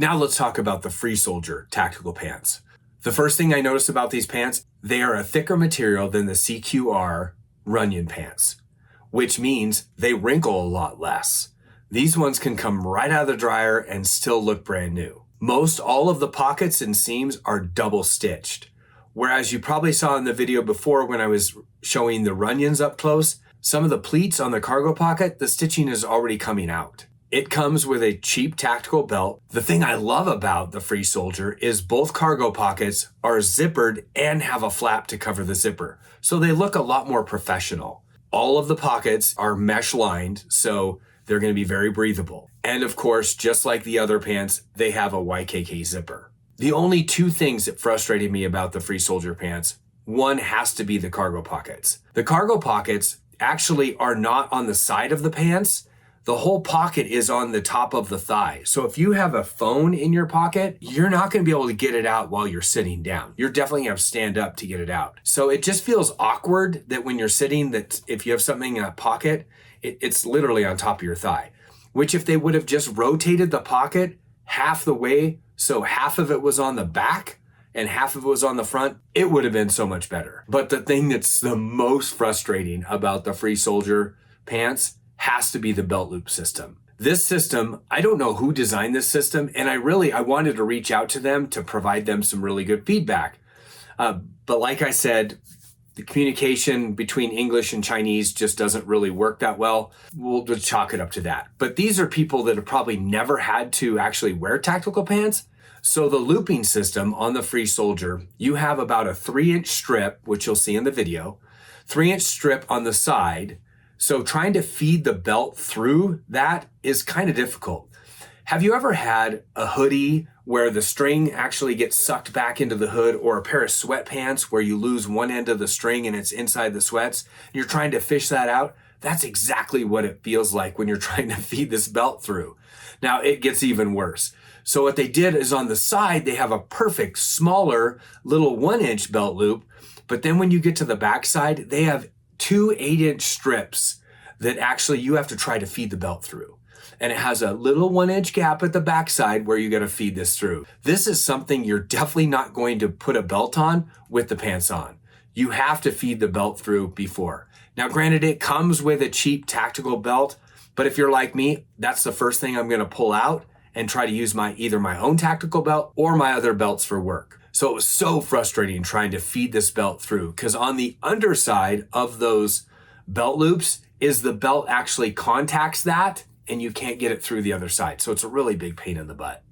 Now let's talk about the Free Soldier tactical pants. The first thing I noticed about these pants, they are a thicker material than the CQR Runyon pants, which means they wrinkle a lot less. These ones can come right out of the dryer and still look brand new. Most all of the pockets and seams are double stitched. Whereas you probably saw in the video before when I was showing the Runyons up close, some of the pleats on the cargo pocket, the stitching is already coming out. It comes with a cheap tactical belt. The thing I love about the Free Soldier is both cargo pockets are zippered and have a flap to cover the zipper. So they look a lot more professional. All of the pockets are mesh lined, so they're going to be very breathable. And of course, just like the other pants, they have a YKK zipper. The only two things that frustrated me about the Free Soldier pants, one has to be the cargo pockets. The cargo pockets actually are not on the side of the pants. The whole pocket is on the top of the thigh. So if you have a phone in your pocket, you're not going to be able to get it out while you're sitting down. You're definitely going to have to stand up to get it out. So it just feels awkward that when you're sitting, that if you have something in a pocket, it's literally on top of your thigh. Which if they would have just rotated the pocket half the way, so half of it was on the back and half of it was on the front, it would have been so much better. But the thing that's the most frustrating about the Free Soldier pants has to be the belt loop system. This system, I don't know who designed this system, and I wanted to reach out to them to provide them some really good feedback. But like I said, the communication between English and Chinese just doesn't really work that well. We'll just chalk it up to that. But these are people that have probably never had to actually wear tactical pants. So the looping system on the Free Soldier, you have about a 3-inch strip, which you'll see in the video, 3-inch strip on the side. So trying to feed the belt through that is kind of difficult. Have you ever had a hoodie where the string actually gets sucked back into the hood, or a pair of sweatpants where you lose one end of the string and it's inside the sweats? And you're trying to fish that out? That's exactly what it feels like when you're trying to feed this belt through. Now it gets even worse. So what they did is on the side, they have a perfect smaller little 1-inch belt loop. But then when you get to the back side, they have 2 8-inch strips that actually you have to try to feed the belt through. And it has a little 1-inch gap at the backside where you got to feed this through. This is something you're definitely not going to put a belt on with the pants on. You have to feed the belt through before. Now, granted, it comes with a cheap tactical belt, but if you're like me, that's the first thing I'm going to pull out and try to use either my own tactical belt or my other belts for work. So it was so frustrating trying to feed this belt through, because on the underside of those belt loops is the belt actually contacts that and you can't get it through the other side. So it's a really big pain in the butt.